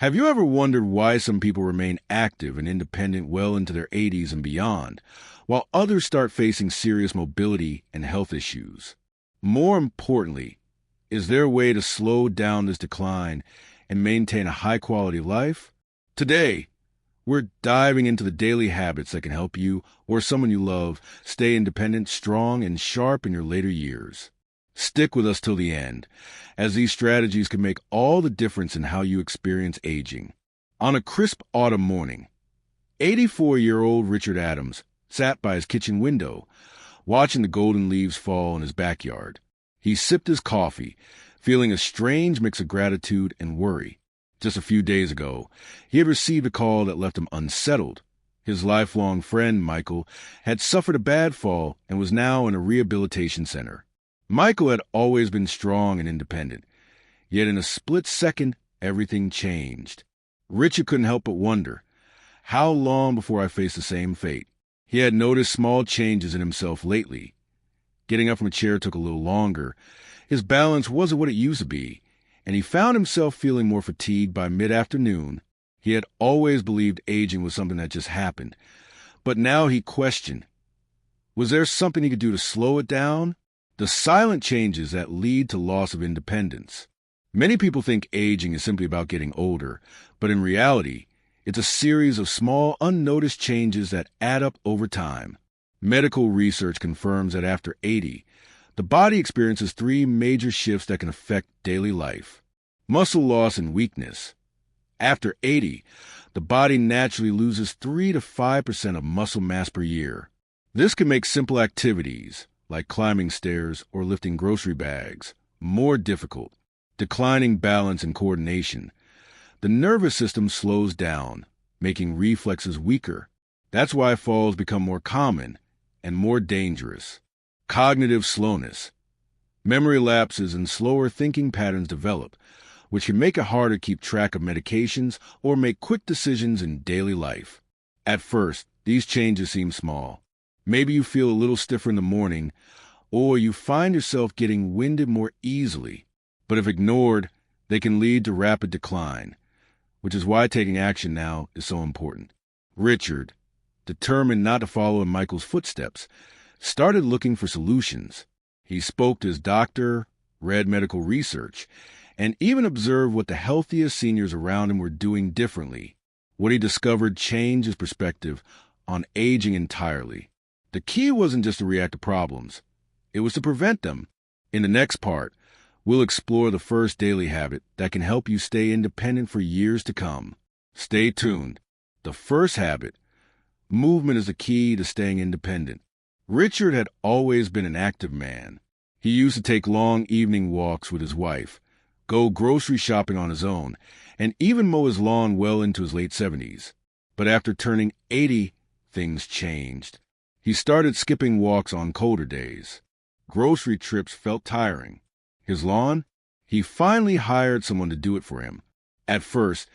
Have you ever wondered why some people remain active and independent well into their 80s and beyond, while others start facing serious mobility and health issues? More importantly, is there a way to slow down this decline and maintain a high quality of life? Today, we're diving into the daily habits that can help you or someone you love stay independent, strong, and sharp in your later years. Stick with us till the end, as these strategies can make all the difference in how you experience aging. On a crisp autumn morning, 84-year-old Richard Adams sat by his kitchen window, watching the golden leaves fall in his backyard. He sipped his coffee, feeling a strange mix of gratitude and worry. Just a few days ago, he had received a call that left him unsettled. His lifelong friend, Michael, had suffered a bad fall and was now in a rehabilitation center. Michael had always been strong and independent, yet in a split second, everything changed. Richard couldn't help but wonder, how long before I face the same fate? He had noticed small changes in himself lately. Getting up from a chair took a little longer. His balance wasn't what it used to be, and he found himself feeling more fatigued by mid-afternoon. He had always believed aging was something that just happened, but now he questioned, was there something he could do to slow it down? The silent changes that lead to loss of independence. Many people think aging is simply about getting older, but in reality, it's a series of small, unnoticed changes that add up over time. Medical research confirms that after 80, the body experiences three major shifts that can affect daily life. Muscle loss and weakness. After 80, the body naturally loses 3 to 5% of muscle mass per year. This can make simple activities, like climbing stairs or lifting grocery bags, more difficult. Declining balance and coordination. The nervous system slows down, making reflexes weaker. That's why falls become more common and more dangerous. Cognitive slowness. Memory lapses and slower thinking patterns develop, which can make it harder to keep track of medications or make quick decisions in daily life. At first, these changes seem small. Maybe you feel a little stiffer in the morning, or you find yourself getting winded more easily. But if ignored, they can lead to rapid decline, which is why taking action now is so important. Richard, determined not to follow in Michael's footsteps, started looking for solutions. He spoke to his doctor, read medical research, and even observed what the healthiest seniors around him were doing differently. What he discovered changed his perspective on aging entirely. The key wasn't just to react to problems. It was to prevent them. In the next part, we'll explore the first daily habit that can help you stay independent for years to come. Stay tuned. The first habit, movement, is the key to staying independent. Richard had always been an active man. He used to take long evening walks with his wife, go grocery shopping on his own, and even mow his lawn well into his late 70s. But after turning 80, things changed. He started skipping walks on colder days. Grocery trips felt tiring. His lawn? He finally hired someone to do it for him. At first,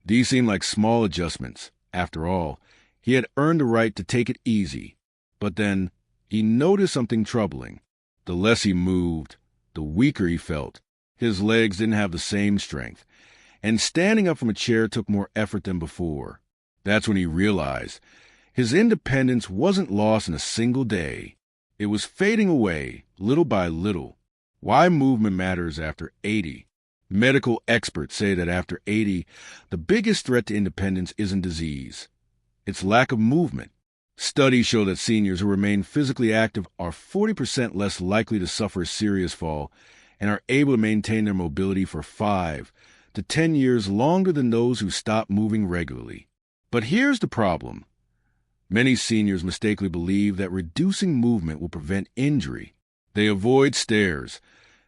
these seemed like small adjustments. After all, he had earned the right to take it easy. But then, he noticed something troubling. The less he moved, the weaker he felt. His legs didn't have the same strength, and standing up from a chair took more effort than before. That's when he realized his independence wasn't lost in a single day. It was fading away, little by little. Why movement matters after 80. Medical experts say that after 80, the biggest threat to independence isn't disease. It's lack of movement. Studies show that seniors who remain physically active are 40% less likely to suffer a serious fall and are able to maintain their mobility for 5 to 10 years longer than those who stop moving regularly. But here's the problem. Many seniors mistakenly believe that reducing movement will prevent injury. They avoid stairs,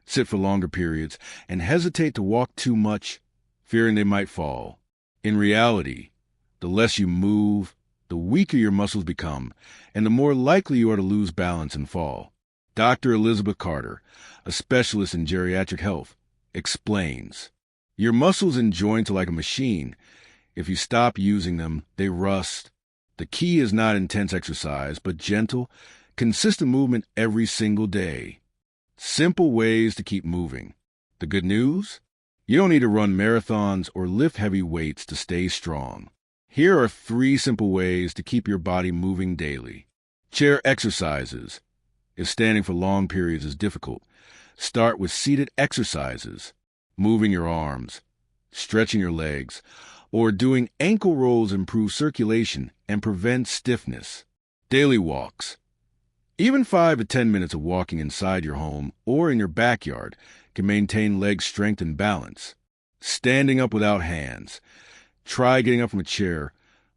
sit for longer periods, and hesitate to walk too much, fearing they might fall. In reality, the less you move, the weaker your muscles become, and the more likely you are to lose balance and fall. Dr. Elizabeth Carter, a specialist in geriatric health, explains, "Your muscles and joints are like a machine. If you stop using them, they rust. The key is not intense exercise, but gentle, consistent movement every single day. Simple ways to keep moving. The good news? You don't need to run marathons or lift heavy weights to stay strong. Here are 3 simple ways to keep your body moving daily. Chair exercises. If standing for long periods is difficult, start with seated exercises, moving your arms, stretching your legs, or doing ankle rolls improve circulation and prevent stiffness. Daily walks. Even 5 to 10 minutes of walking inside your home or in your backyard can maintain leg strength and balance. Standing up without hands. Try getting up from a chair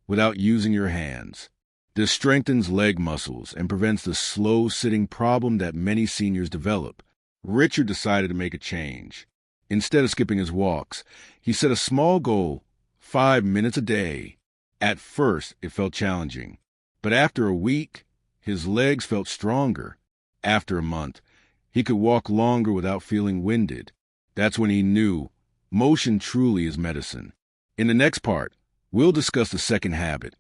without using your hands. This strengthens leg muscles and prevents the slow sitting problem that many seniors develop. Richard decided to make a change. Instead of skipping his walks, he set a small goal, 5 minutes a day. At first, it felt challenging, but after a week, his legs felt stronger. After a month, he could walk longer without feeling winded. That's when he knew motion truly is medicine. In the next part, we'll discuss the second habit,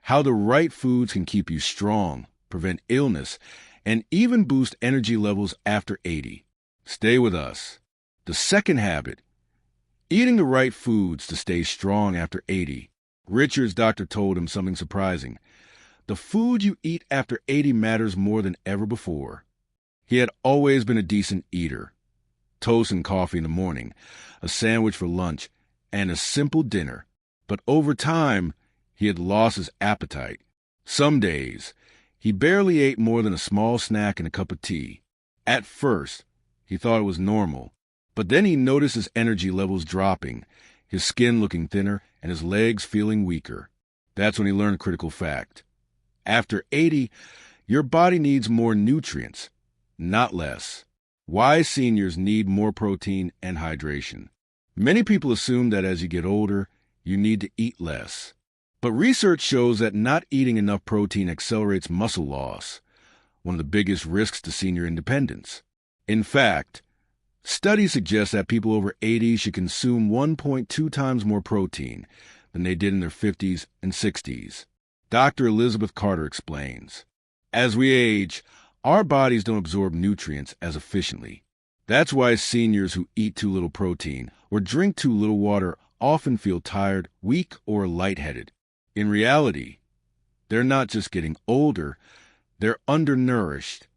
how the right foods can keep you strong, prevent illness, and even boost energy levels after 80. Stay with us. The second habit, eating the right foods to stay strong after 80. Richard's doctor told him something surprising. The food you eat after 80 matters more than ever before. He had always been a decent eater. Toast and coffee in the morning, a sandwich for lunch, and a simple dinner. But over time, he had lost his appetite. Some days, he barely ate more than a small snack and a cup of tea. At first, he thought it was normal, but then he noticed his energy levels dropping, his skin looking thinner, and his legs feeling weaker. That's when he learned a critical fact. After 80, your body needs more nutrients, not less. Why seniors need more protein and hydration. Many people assume that as you get older, you need to eat less. But research shows that not eating enough protein accelerates muscle loss, one of the biggest risks to senior independence. In fact, studies suggest that people over 80 should consume 1.2 times more protein than they did in their 50s and 60s. Dr. Elizabeth Carter explains, as we age, our bodies don't absorb nutrients as efficiently. That's why seniors who eat too little protein or drink too little water often feel tired, weak, or lightheaded. In reality, they're not just getting older, they're undernourished.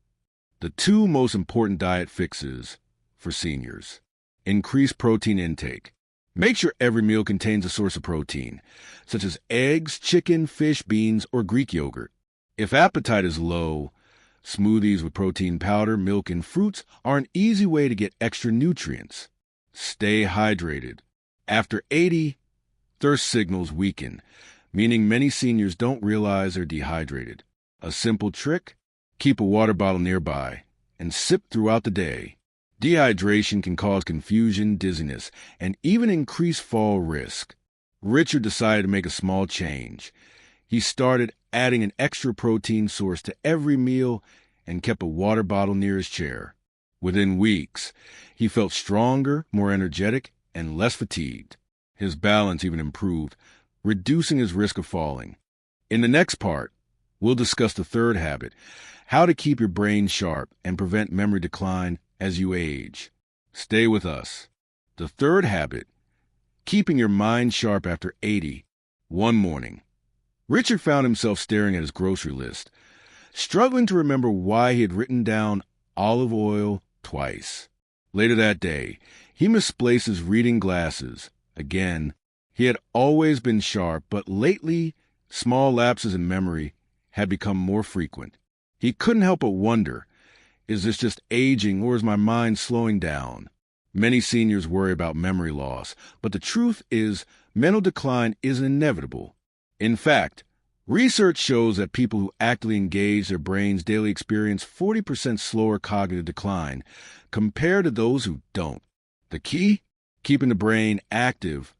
The 2 most important diet fixes for seniors. Increase protein intake. Make sure every meal contains a source of protein, such as eggs, chicken, fish, beans, or Greek yogurt. If appetite is low, smoothies with protein powder, milk, and fruits are an easy way to get extra nutrients. Stay hydrated. After 80, thirst signals weaken, meaning many seniors don't realize they're dehydrated. A simple trick? Keep a water bottle nearby and sip throughout the day. Dehydration can cause confusion, dizziness, and even increase fall risk. Richard decided to make a small change. He started adding an extra protein source to every meal and kept a water bottle near his chair. Within weeks, he felt stronger, more energetic, and less fatigued. His balance even improved, reducing his risk of falling. In the next part, we'll discuss the third habit, how to keep your brain sharp and prevent memory decline as you age. Stay with us. The third habit, keeping your mind sharp after 80. One morning, Richard found himself staring at his grocery list, struggling to remember why he had written down olive oil twice. Later that day, he misplaced his reading glasses. Again, he had always been sharp, but lately, small lapses in memory had become more frequent. He couldn't help but wonder, is this just aging or is my mind slowing down? Many seniors worry about memory loss, but the truth is mental decline is inevitable. In fact, research shows that people who actively engage their brains daily experience 40% slower cognitive decline compared to those who don't. The key? Keeping the brain active,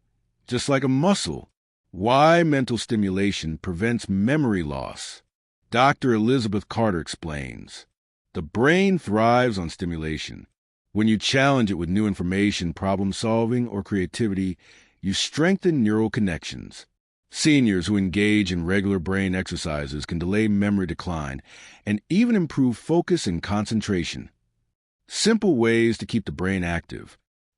just like a muscle. Why mental stimulation prevents memory loss. Dr. Elizabeth Carter explains. The brain thrives on stimulation. When you challenge it with new information, problem solving, or creativity, you strengthen neural connections. Seniors who engage in regular brain exercises can delay memory decline and even improve focus and concentration. Simple ways to keep the brain active.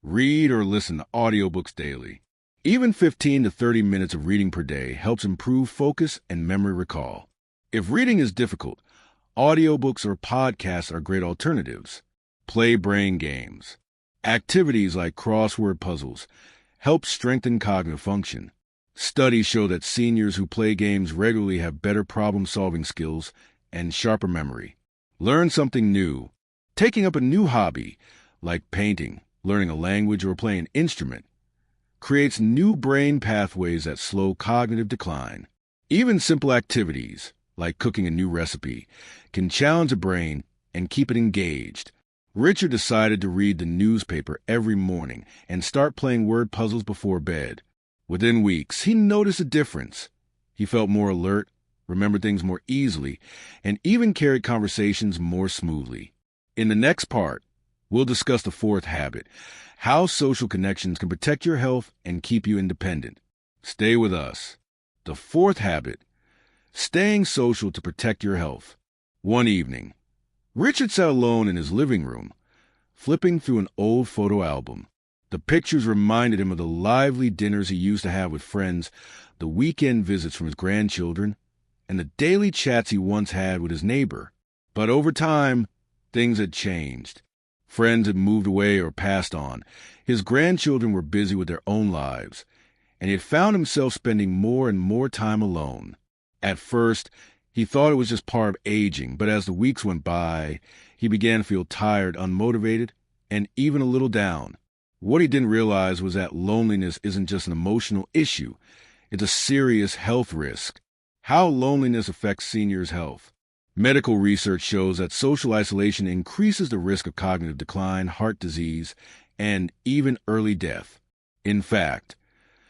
Read or listen to audiobooks daily. Even 15 to 30 minutes of reading per day helps improve focus and memory recall. If reading is difficult, audiobooks or podcasts are great alternatives. Play brain games. Activities like crossword puzzles help strengthen cognitive function. Studies show that seniors who play games regularly have better problem-solving skills and sharper memory. Learn something new. Taking up a new hobby, like painting, learning a language, or playing an instrument, creates new brain pathways that slow cognitive decline. Even simple activities, like cooking a new recipe, can challenge the brain and keep it engaged. Richard decided to read the newspaper every morning and start playing word puzzles before bed. Within weeks, he noticed a difference. He felt more alert, remembered things more easily, and even carried conversations more smoothly. In the next part, we'll discuss the fourth habit, how social connections can protect your health and keep you independent. Stay with us. The fourth habit, staying social to protect your health. One evening, Richard sat alone in his living room, flipping through an old photo album. The pictures reminded him of the lively dinners he used to have with friends, the weekend visits from his grandchildren, and the daily chats he once had with his neighbor. But over time, things had changed. Friends had moved away or passed on. His grandchildren were busy with their own lives, and he had found himself spending more and more time alone. At first, he thought it was just part of aging, but as the weeks went by, he began to feel tired, unmotivated, and even a little down. What he didn't realize was that loneliness isn't just an emotional issue. It's a serious health risk. How loneliness affects seniors' health. Medical research shows that social isolation increases the risk of cognitive decline, heart disease, and even early death. In fact,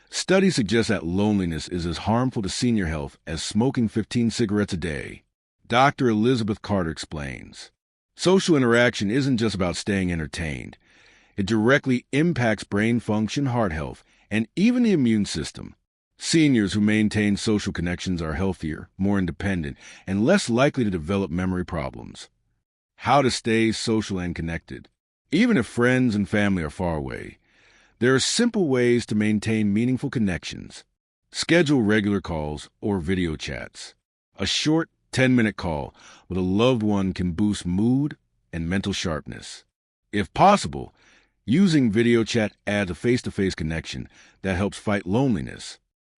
studies suggest that loneliness is as harmful to senior health as smoking 15 cigarettes a day. Dr. Elizabeth Carter explains, social interaction isn't just about staying entertained. It directly impacts brain function, heart health, and even the immune system. Seniors who maintain social connections are healthier, more independent, and less likely to develop memory problems. How to stay social and connected. Even if friends and family are far away, there are simple ways to maintain meaningful connections. Schedule regular calls or video chats. A short 10-minute call with a loved one can boost mood and mental sharpness. If possible, using video chat adds a face-to-face connection that helps fight loneliness.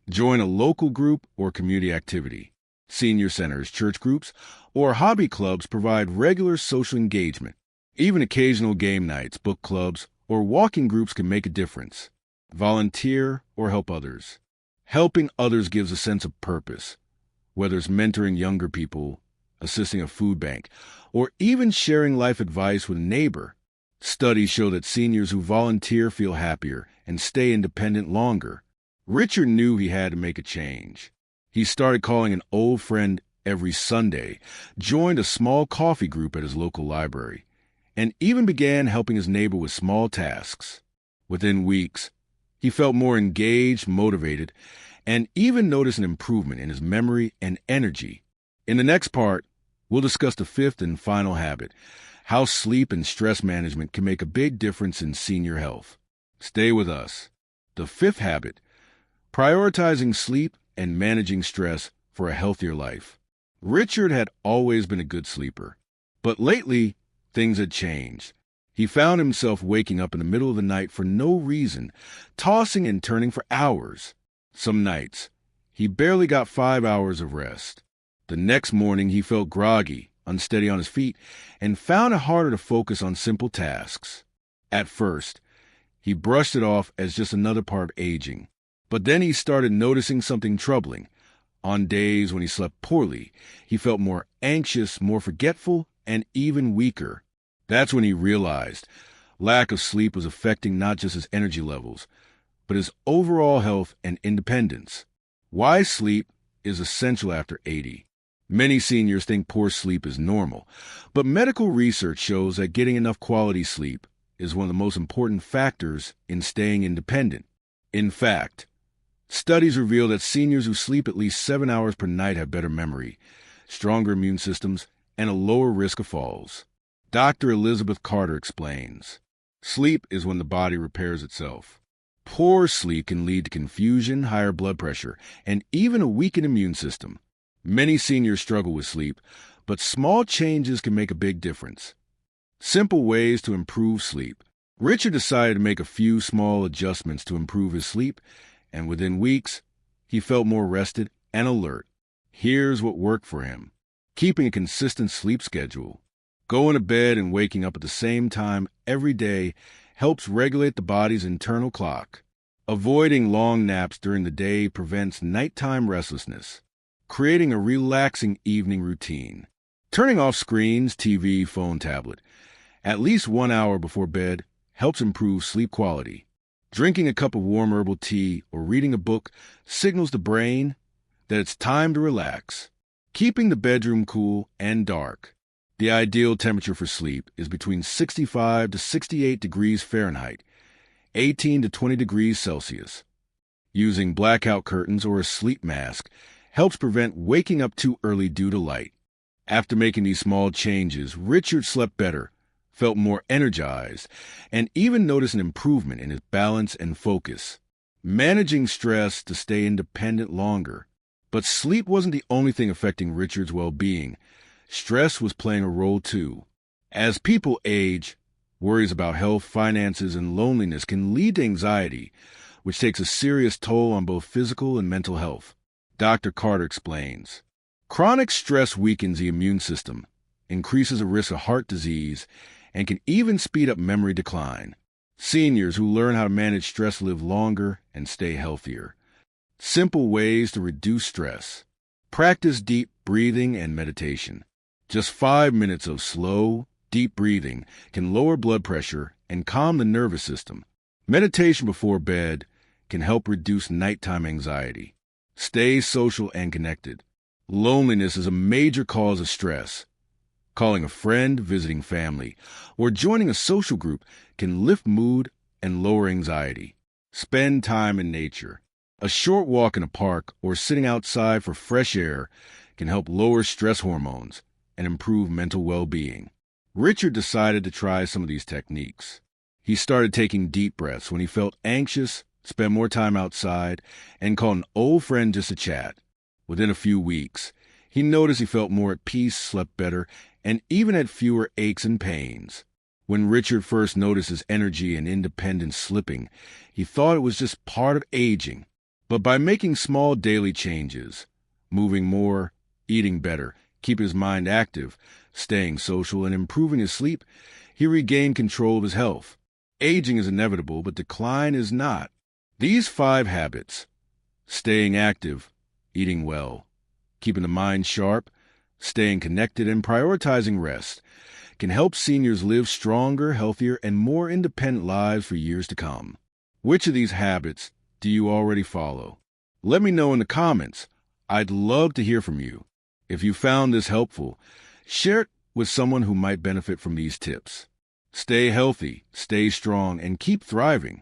Join a local group or community activity. Senior centers, church groups, or hobby clubs provide regular social engagement. Even occasional game nights, book clubs, or walking groups can make a difference. Volunteer or help others. Helping others gives a sense of purpose, whether it's mentoring younger people, assisting a food bank, or even sharing life advice with a neighbor. Studies show that seniors who volunteer feel happier and stay independent longer. Richard knew he had to make a change. He started calling an old friend every Sunday, joined a small coffee group at his local library, and even began helping his neighbor with small tasks. Within weeks, he felt more engaged, motivated, and even noticed an improvement in his memory and energy. In the next part, we'll discuss the fifth and final habit, how sleep and stress management can make a big difference in senior health. Stay with us. The fifth habit, prioritizing sleep and managing stress for a healthier life. Richard had always been a good sleeper, but lately things had changed. He found himself waking up in the middle of the night for no reason, tossing and turning for hours. Some nights, he barely got 5 hours of rest. The next morning, he felt groggy, unsteady on his feet, and found it harder to focus on simple tasks. At first, he brushed it off as just another part of aging. But then he started noticing something troubling. On days when he slept poorly, he felt more anxious, more forgetful, and even weaker. That's when he realized lack of sleep was affecting not just his energy levels, but his overall health and independence. Why sleep is essential after 80. Many seniors think poor sleep is normal, but medical research shows that getting enough quality sleep is one of the most important factors in staying independent. In fact, studies reveal that seniors who sleep at least 7 hours per night have better memory, stronger immune systems, and a lower risk of falls. Dr. Elizabeth Carter explains, Sleep is when the body repairs itself. Poor sleep can lead to confusion, higher blood pressure, and even a weakened immune system. Many seniors struggle with sleep, but small changes can make a big difference. Simple ways to improve sleep. Richard decided to make a few small adjustments to improve his sleep, and within weeks, he felt more rested and alert. Here's what worked for him. Keeping a consistent sleep schedule. Going to bed and waking up at the same time every day helps regulate the body's internal clock. Avoiding long naps during the day prevents nighttime restlessness. Creating a relaxing evening routine. Turning off screens, TV, phone, tablet, at least 1 hour before bed helps improve sleep quality. Drinking a cup of warm herbal tea or reading a book signals the brain that it's time to relax. Keeping the bedroom cool and dark. The ideal temperature for sleep is between 65 to 68 degrees Fahrenheit, 18 to 20 degrees Celsius. Using blackout curtains or a sleep mask helps prevent waking up too early due to light. After making these small changes, Richard slept better, felt more energized, and even noticed an improvement in his balance and focus. Managing stress to stay independent longer. But sleep wasn't the only thing affecting Richard's well-being. Stress was playing a role too. As people age, worries about health, finances, and loneliness can lead to anxiety, which takes a serious toll on both physical and mental health. Dr. Carter explains, chronic stress weakens the immune system, increases the risk of heart disease, and can even speed up memory decline. Seniors who learn how to manage stress live longer and stay healthier. Simple ways to reduce stress. Practice deep breathing and meditation. Just 5 minutes of slow, deep breathing can lower blood pressure and calm the nervous system. Meditation before bed can help reduce nighttime anxiety. Stay social and connected. Loneliness is a major cause of stress. Calling a friend, visiting family, or joining a social group can lift mood and lower anxiety. Spend time in nature. A short walk in a park or sitting outside for fresh air can help lower stress hormones and improve mental well-being. Richard decided to try some of these techniques. He started taking deep breaths when he felt anxious, spent more time outside, and called an old friend just to chat. Within a few weeks, he noticed he felt more at peace, slept better, and even had fewer aches and pains. When Richard first noticed his energy and independence slipping, he thought it was just part of aging. But by making small daily changes, moving more, eating better, keeping his mind active, staying social, and improving his sleep, he regained control of his health. Aging is inevitable, but decline is not. These 5 habits, staying active, eating well, keeping the mind sharp, staying connected, and prioritizing rest, can help seniors live stronger, healthier, and more independent lives for years to come. Which of these habits do you already follow? Let me know in the comments. I'd love to hear from you. If you found this helpful, share it with someone who might benefit from these tips. Stay healthy, stay strong, and keep thriving.